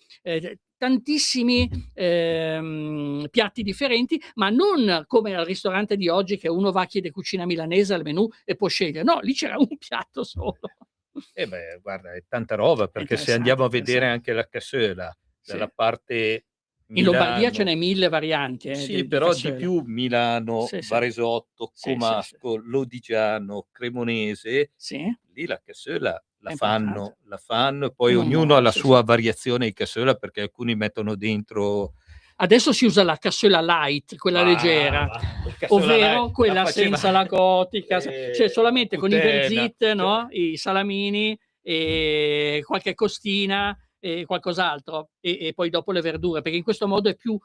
tantissimi piatti differenti, ma non come al ristorante di oggi che uno va, chiede cucina milanese al menù e può scegliere. No, lì c'era un piatto solo. Guarda, è tanta roba, perché se andiamo a vedere anche la cassola dalla parte in Lombardia Milano, ce n'è 1000 varianti. sì, però di cassola. più Milano, Sì, sì. Varesotto, Sì, Comasco, Lodigiano, Cremonese, Sì. lì la cassola È fanno e poi In un ognuno modo, ha la sì, sua variazione di cassola, perché alcuni mettono dentro Adesso si usa la cassola light, quella leggera, ovvero quella senza la gotica, cioè solamente con i verzit, no? I salamini e qualche costina e qualcos'altro, e poi dopo le verdure, perché in questo modo è più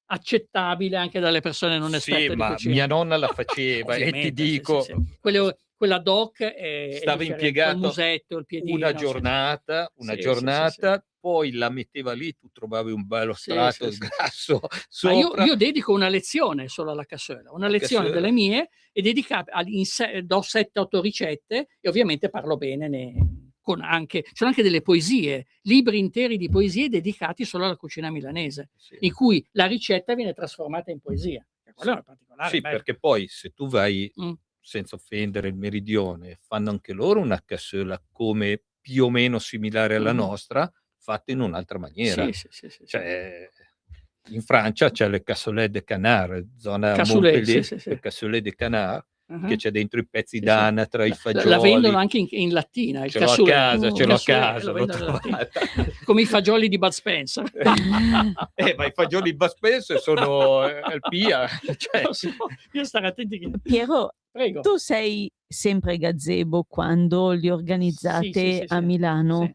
accettabile anche dalle persone non esperte di ma cucina. mia nonna la faceva e ti dico, quella doc è stava differente, impiegato col musetto, il piedino, una giornata, poi la metteva lì, tu trovavi un bello strato grasso sopra. Io dedico una lezione solo alla cassola, una lezione delle mie, e do 7-8 ricette, e ovviamente parlo bene, sono anche delle poesie, libri interi di poesie dedicati solo alla cucina milanese, in cui la ricetta viene trasformata in poesia. Quello è una particolare. Sì, perché poi se tu vai, senza offendere il meridione, fanno anche loro una cassola come più o meno similare alla nostra, fatta in un'altra maniera. Sì. Cioè, in Francia c'è le cassolette de canard, zona Cassoulet, Montpellier, le cassolette de canard, che c'è dentro i pezzi Sì. d'anatra, i fagioli. La vendono anche in lattina, il Ce l'ho a cassoulet. casa, l'ho trovata. Come i fagioli di Bud Spencer. Ma i fagioli di Bud Spencer sono al Pia. Io stare attenti che... Piero, Prego. tu sei sempre gazebo quando li organizzate a Milano.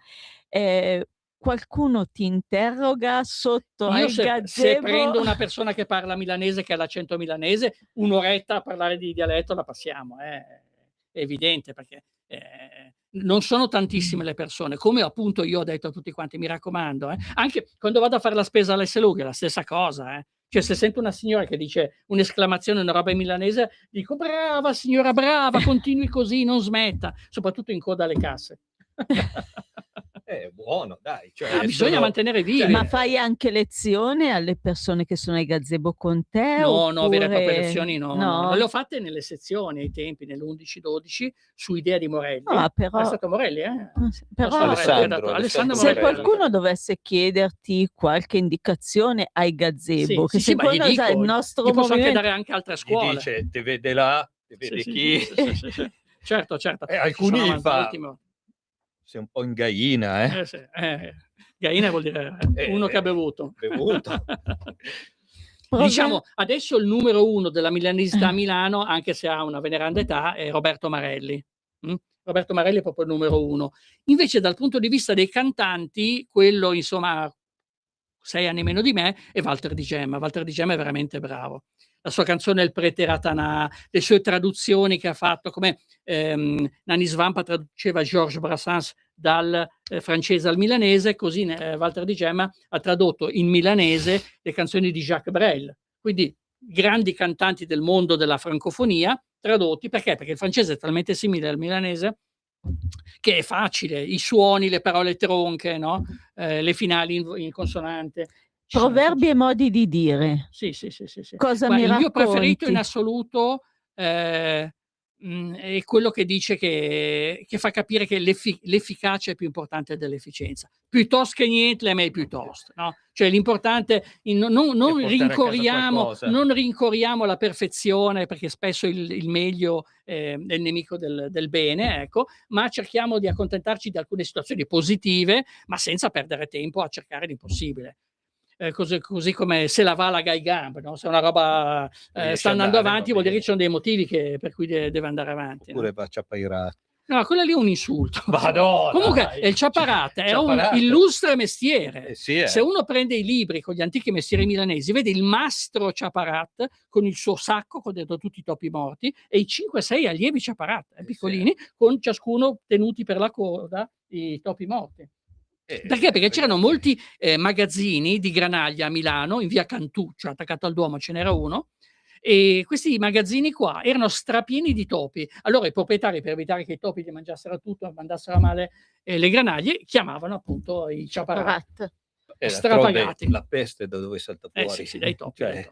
Qualcuno ti interroga sotto al gazebo? Se prendo una persona che parla milanese, che ha l'accento milanese, un'oretta a parlare di dialetto la passiamo, è evidente, perché non sono tantissime le persone, come appunto io ho detto a tutti quanti, mi raccomando, anche quando vado a fare la spesa all'Esselug è la stessa cosa, Cioè, se sento una signora che dice un'esclamazione, una roba in milanese, dico brava signora, brava, continui così, non smetta, soprattutto in coda alle casse. È buono, dai. Cioè, bisogna mantenere vivi. Ma fai anche lezione alle persone che sono ai gazebo con te? No, vere e proprie lezioni no. Le ho fatte nelle sezioni ai tempi, nell'11-12, su idea di Morelli. Però... È stato Morelli, Però Alessandro se qualcuno dovesse chiederti qualche indicazione ai gazebo, che se gli dico, il nostro gli posso movimento... anche dare anche altre scuole. Gli dice, te vede là, te vede chi. Sì. Certo. Alcuni sei un po' in gaina, Gaina vuol dire uno che ha bevuto. Diciamo, adesso il numero 1 della milanesità a Milano, anche se ha una veneranda età, è Roberto Marelli. Roberto Marelli è proprio il numero 1. Invece dal punto di vista dei cantanti, quello insomma 6 anni meno di me, è Walter Di Gemma. Walter Di Gemma è veramente bravo. La sua canzone Il prete Ratanà, le sue traduzioni che ha fatto, come Nani Svampa traduceva Georges Brassens dal francese al milanese, così Walter Di Gemma ha tradotto in milanese le canzoni di Jacques Brel. Quindi grandi cantanti del mondo della francofonia tradotti, perché? Perché il francese è talmente simile al milanese che è facile, i suoni, le parole tronche, no? Le finali in consonante. Proverbi e modi di dire. Sì. Cosa mi racconti? Il mio preferito in assoluto è quello che dice che fa capire che l'efficacia è più importante dell'efficienza. Piuttosto che niente, è meglio piuttosto, no? Cioè l'importante, non rincorriamo la perfezione, perché spesso il meglio è il nemico del bene, ecco, ma cerchiamo di accontentarci di alcune situazioni positive, ma senza perdere tempo a cercare l'impossibile. Così come se la va la gai gambe, no? Se una roba sta andando avanti, vuol dire che ci sono dei motivi per cui deve andare avanti. Oppure va ciapairato. No, quella lì è un insulto. Madonna, Comunque dai. il ciaparatta è un Ciaparatta. illustre mestiere. Sì, Se uno prende i libri con gli antichi mestieri milanesi, vede il mastro ciaparatta con il suo sacco con dentro tutti i topi morti e i 5-6 allievi ciaparatta, piccolini, con ciascuno tenuti per la coda i topi morti. Perché? Perché c'erano molti magazzini di granaglia a Milano, in via Cantù, cioè attaccato al Duomo ce n'era uno, e questi magazzini qua erano strapieni di topi. Allora i proprietari, per evitare che i topi gli mangiassero tutto e mandassero a male le granaglie, chiamavano appunto i ciaparatta. Ciaparatta. Strapagati. La peste da dove salta fuori? Sì, dai topi. Cioè,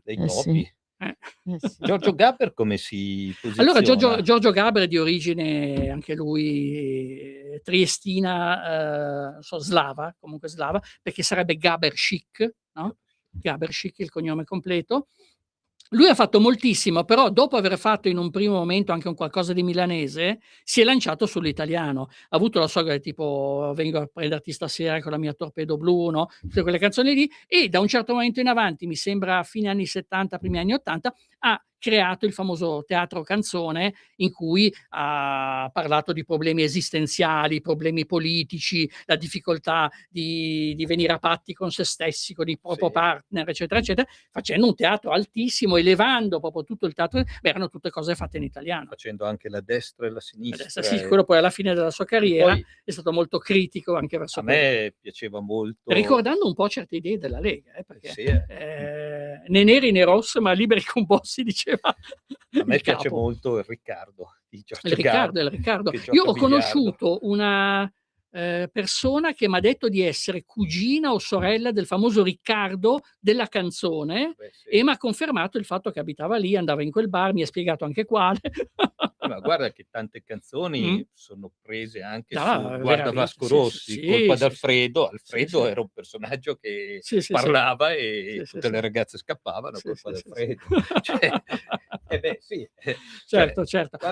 dai Sì. topi. Sì. Giorgio Gaber come si posiziona? Allora Giorgio Gaber è di origine anche lui triestina, slava, comunque slava, perché sarebbe Gaberschik, no? Gaberschik il cognome completo. Lui ha fatto moltissimo, però dopo aver fatto in un primo momento anche un qualcosa di milanese, si è lanciato sull'italiano. Ha avuto la sua tipo "Vengo a prenderti stasera con la mia torpedo blu", no? Tutte quelle canzoni lì, e da un certo momento in avanti, mi sembra a fine anni 70, primi anni 80, ha creato il famoso teatro canzone in cui ha parlato di problemi esistenziali, problemi politici, la difficoltà di venire a patti con se stessi, con il proprio partner, eccetera, eccetera, facendo un teatro altissimo, elevando proprio tutto il teatro. Erano tutte cose fatte in italiano. Facendo anche la destra e la sinistra. Sì, quello poi alla fine della sua carriera poi, è stato molto critico anche verso a me piaceva molto, ricordando un po' certe idee della Lega, perché né neri né rosse, ma liberi con Bossi, diceva. A me piace molto il Riccardo di Giorgio Gaber. Il Riccardo. Io ho conosciuto una persona che m'ha detto di essere cugina o sorella del famoso Riccardo della canzone, e m'ha confermato il fatto che abitava lì, andava in quel bar, mi ha spiegato anche quale. Ma guarda che tante canzoni sono prese anche su Guarda veramente, Vasco Rossi, colpa d'Alfredo. Alfredo era un personaggio che parlava e tutte le ragazze scappavano, colpa d'Alfredo. Certo.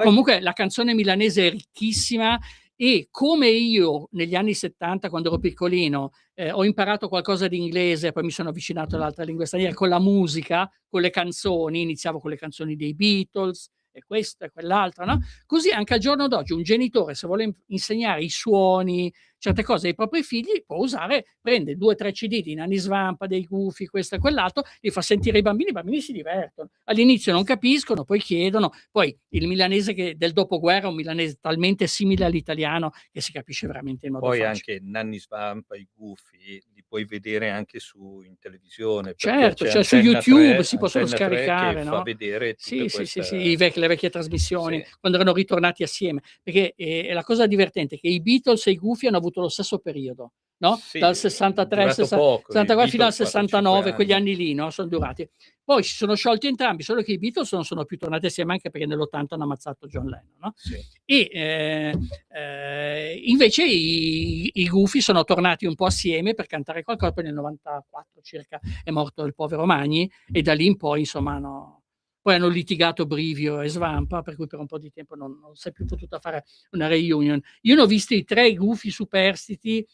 Comunque la canzone milanese è ricchissima, e come io negli anni 70, quando ero piccolino, ho imparato qualcosa di inglese, poi mi sono avvicinato all'altra lingua straniera con la musica, con le canzoni, iniziavo con le canzoni dei Beatles e questo e quell'altro, no? Così anche al giorno d'oggi un genitore, se vuole insegnare i suoni, certe cose ai propri figli, può usare, prende 2-3 CD di Nanni Svampa, dei Gufi, questo e quell'altro, li fa sentire ai bambini si divertono. All'inizio non capiscono, poi chiedono, poi il milanese del dopoguerra è un milanese talmente simile all'italiano che si capisce veramente in modo facile. Poi anche Nanni Svampa, i Gufi, li puoi vedere anche in televisione. Certo, cioè su YouTube si possono scaricare, no? Fa vedere tutte le vecchie trasmissioni, quando erano ritornati assieme, perché la cosa divertente è che i Beatles e i Gufi hanno avuto lo stesso periodo, no? Dal 63, 64 fino al 69, quegli anni lì, no? Sono durati. Poi si sono sciolti entrambi, solo che i Beatles non sono più tornati assieme, anche perché nell'80 hanno ammazzato John Lennon, no? E invece i Gufi sono tornati un po' assieme per cantare qualcosa, poi nel 94 circa è morto il povero Magni, e da lì in poi insomma poi hanno litigato Brivio e Svampa, per cui per un po' di tempo non si è più potuta fare una reunion. Io ne ho visti i 3 Gufi superstiti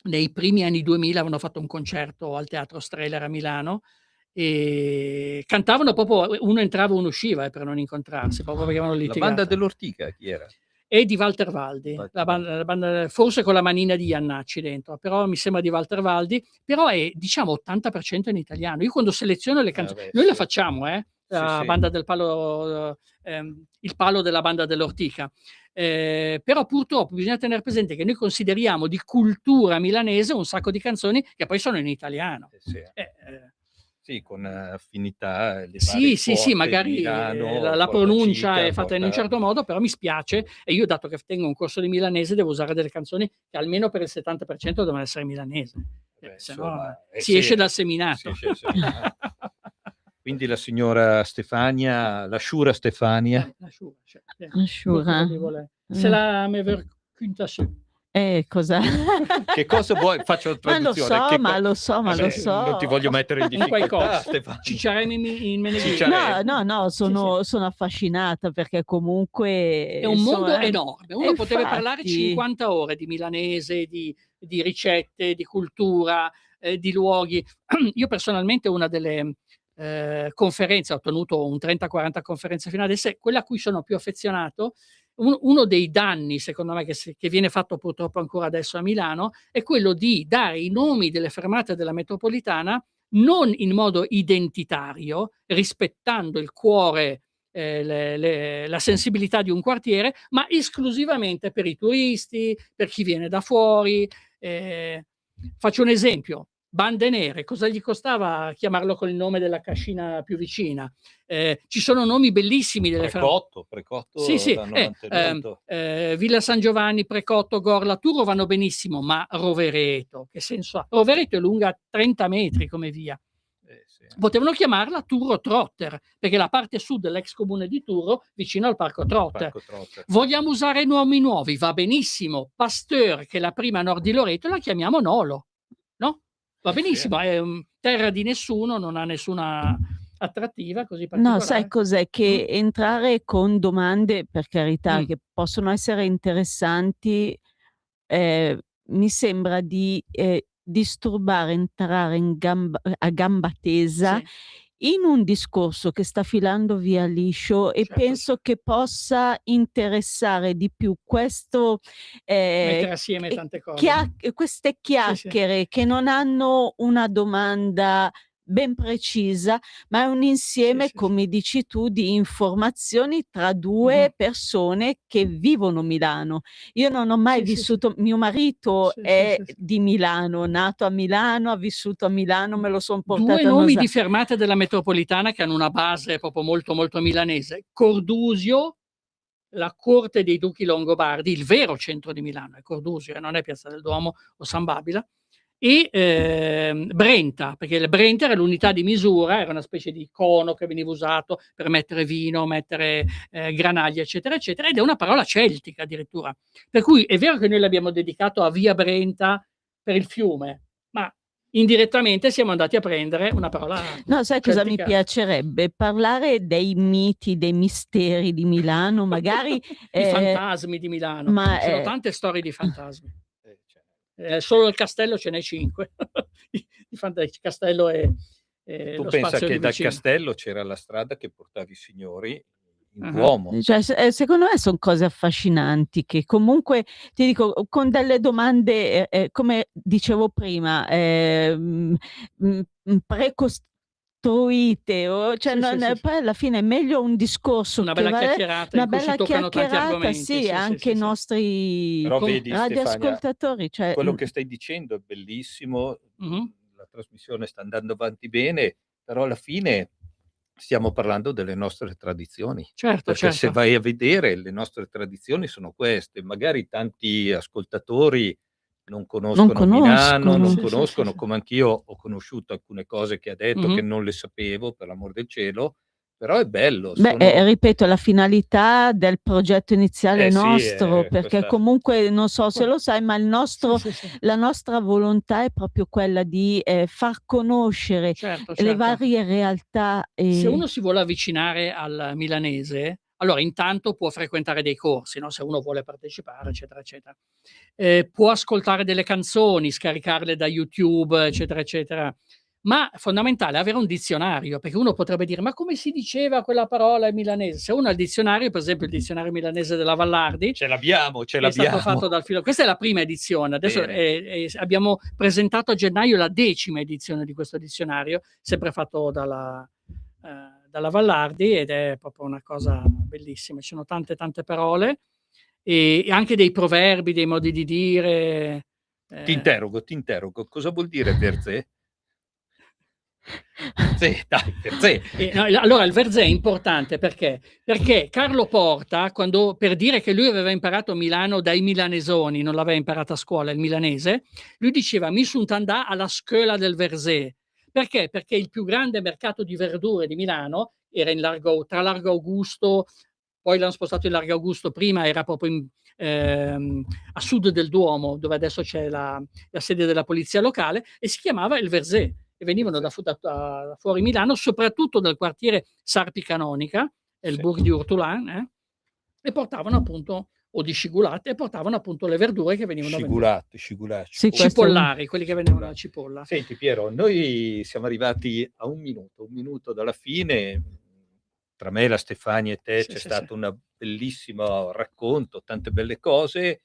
nei primi anni 2000, avevano fatto un concerto al Teatro Streller a Milano e cantavano proprio, uno entrava uno usciva per non incontrarsi, proprio perché avevano litigato. La banda dell'Ortica chi era? E di Walter Valdi, la banda, forse con la manina di Iannacci dentro, però mi sembra di Walter Valdi, però è diciamo 80% in italiano. Io quando seleziono le canzoni, noi la facciamo, la banda del palo, il palo della banda dell'Ortica, però purtroppo bisogna tenere presente che noi consideriamo di cultura milanese un sacco di canzoni che poi sono in italiano. Sì, con affinità. Sì, magari Milano, la pronuncia è fatta in un certo modo, però mi spiace, e io, dato che tengo un corso di milanese, devo usare delle canzoni che almeno per il 70% devono essere milanesi, se no si esce dal seminato. Quindi la signora Stefania, la Sciura Stefania. La Sciura. Se la mever quinta su. Cosa? Che cosa vuoi? Faccio la traduzione. Ma lo so. Non ti voglio mettere in difficoltà, Stefania. Cicciaremi in Meneghino. No, sono affascinata, perché comunque è un mondo enorme. Uno potrebbe parlare 50 ore di milanese, di ricette, di cultura, di luoghi. Io personalmente una delle conferenze, ho tenuto un 30-40 conferenze fino adesso, quella a cui sono più affezionato, uno dei danni, secondo me, che viene fatto purtroppo ancora adesso a Milano, è quello di dare i nomi delle fermate della metropolitana non in modo identitario, rispettando il cuore, la sensibilità di un quartiere, ma esclusivamente per i turisti, per chi viene da fuori. Faccio un esempio: Bande Nere, cosa gli costava chiamarlo col nome della cascina più vicina? Ci sono nomi bellissimi delle Precotto sì, l'hanno mantenuto. Villa San Giovanni, Precotto, Gorla, Turro vanno benissimo, ma Rovereto, che senso ha? Rovereto è lunga 30 metri come via. Sì. Potevano chiamarla Turro Trotter, perché la parte sud dell'ex comune di Turro, vicino al Parco Trotter. Vogliamo usare nomi nuovi? Va benissimo. Pasteur, che è la prima a nord di Loreto, la chiamiamo Nolo, no? Va benissimo, è terra di nessuno, non ha nessuna attrattiva così particolare. No, sai cos'è? Che entrare con domande, per carità, che possono essere interessanti, mi sembra di disturbare, entrare a gamba tesa in un discorso che sta filando via liscio, e penso che possa interessare di più questo mettere assieme tante cose. queste chiacchiere che non hanno una domanda ben precisa, ma è un insieme, come dici tu, di informazioni tra due persone che vivono Milano. Io non ho mai vissuto, mio marito è di Milano, nato a Milano, ha vissuto a Milano, me lo son portato Due a nomi Nosa. di fermate della metropolitana che hanno una base proprio molto molto milanese: Cordusio, la corte dei duchi longobardi, il vero centro di Milano è Cordusio, e non è Piazza del Duomo o San Babila, e Brenta, perché il Brenta era l'unità di misura, era una specie di cono che veniva usato per mettere vino, mettere granaglie, eccetera, eccetera, ed è una parola celtica addirittura. Per cui è vero che noi l'abbiamo dedicato a Via Brenta per il fiume, ma indirettamente siamo andati a prendere una parola No, sai cosa mi celtica. piacerebbe? Parlare dei miti, dei misteri di Milano, magari I fantasmi di Milano. ma Ci sono tante storie di fantasmi. Solo il castello ce n'è 5. Il castello è Tu lo pensa spazio che di dal vicino. castello c'era la strada che portava i signori in Duomo. cioè, secondo me son cose affascinanti che comunque, ti dico, con delle domande, come dicevo prima, precostruite, o cioè poi alla fine è meglio un discorso Una che bella vale chiacchierata una in cui si bella toccano tanti chiacchierata, argomenti. anche i nostri Però vedi, Stefania, radioascoltatori, cioè quello che stai dicendo è bellissimo, la trasmissione sta andando avanti bene, però alla fine stiamo parlando delle nostre tradizioni. Perché se vai a vedere, le nostre tradizioni sono queste. Magari tanti ascoltatori non conoscono Milano, non conoscono, come anch'io ho conosciuto alcune cose che ha detto che non le sapevo, per l'amor del cielo, però è bello. Ripeto, la finalità del progetto iniziale nostro, perché comunque non so se lo sai, ma la nostra volontà è proprio quella di far conoscere le varie realtà. Se uno si vuole avvicinare al milanese, allora intanto può frequentare dei corsi, no? Se uno vuole partecipare, eccetera, eccetera. Può ascoltare delle canzoni, scaricarle da YouTube, eccetera, eccetera. Ma è fondamentale avere un dizionario, perché uno potrebbe dire: ma come si diceva quella parola in milanese? Se uno ha il dizionario, per esempio il dizionario milanese della Vallardi, ce l'abbiamo. È stato fatto dal filo. Questa è la prima edizione. Adesso abbiamo presentato a gennaio la 10ª edizione di questo dizionario, sempre fatto dalla Vallardi, ed è proprio una cosa bellissima. Ci sono tante tante parole e anche dei proverbi, dei modi di dire. Ti interrogo, cosa vuol dire verzé? Sì, dai, verzé. Allora il verzé è importante perché Carlo Porta, quando, per dire che lui aveva imparato Milano dai milanesoni, non l'aveva imparata a scuola il milanese, lui diceva: mi sunt andà alla scuola del verzé. Perché? Perché il più grande mercato di verdure di Milano era tra Largo Augusto, poi l'hanno spostato in Largo Augusto, prima era proprio a sud del Duomo, dove adesso c'è la sede della polizia locale, e si chiamava il verzé, e venivano da fuori Milano, soprattutto dal quartiere Sarpi Canonica, il Bourg di Urtulan, e portavano appunto, o di Scigulate, e portavano appunto le verdure che venivano Scigulate. Cipollari, quelli che venivano da cipolla. Senti Piero, noi siamo arrivati a un minuto dalla fine. tra me, la Stefania e te Sì, c'è sì, stato sì. un bellissimo racconto, tante belle cose.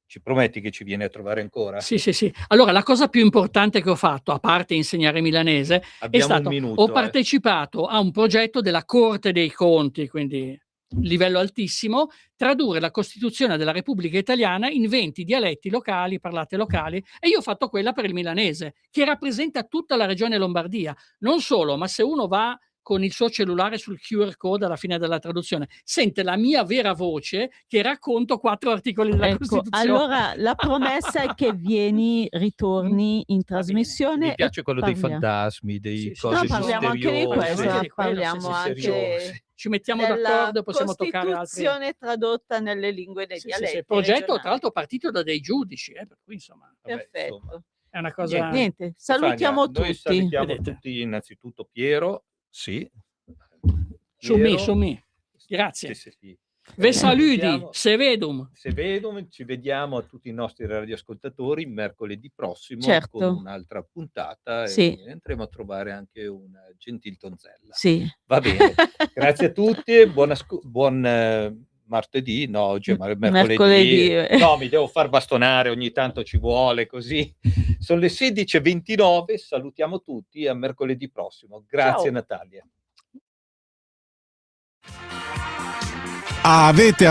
Ci prometti che ci vieni a trovare ancora? Sì, sì, sì. Allora, la cosa più importante che ho fatto, a parte insegnare milanese, è Abbiamo un stato: ho minuto, partecipato a un progetto della Corte dei Conti, quindi livello altissimo, tradurre la Costituzione della Repubblica Italiana in 20 dialetti locali, parlate locali, e io ho fatto quella per il milanese, che rappresenta tutta la regione Lombardia. Non solo, ma se uno va con il suo cellulare sul QR code alla fine della traduzione, sente la mia vera voce che racconto 4 articoli della Ecco, Costituzione. allora la promessa è che ritorni in Va bene. Mi trasmissione e piace quello dei parliamo. fantasmi, dei Sì, sì, cose No, parliamo anche di misteriose. questo, anche ma di quello, parliamo sì, anche seriose. ci mettiamo della d'accordo, possiamo toccare altri. Costituzione tradotta nelle lingue dei Sì, sì, sì. dialetti Progetto tra regionali. l'altro partito da dei giudici, per cui insomma Vabbè, insomma. Perfetto. è una cosa. Niente, Stefania, salutiamo noi tutti. salutiamo Vedete. tutti, innanzitutto Piero, sì. Su me. Grazie. Sì. Ve saludi, Salutiamo. se vedum. Se vedo, ci vediamo a tutti i nostri radioascoltatori mercoledì prossimo Certo. con un'altra puntata Sì. e andremo a trovare anche una gentil donzella. Sì. Va bene, grazie a tutti e buon martedì, no, oggi è mercoledì. No, mi devo far bastonare, ogni tanto ci vuole così. Sono le 16:29, salutiamo tutti e a mercoledì prossimo. Grazie Ciao. Natalia. Avete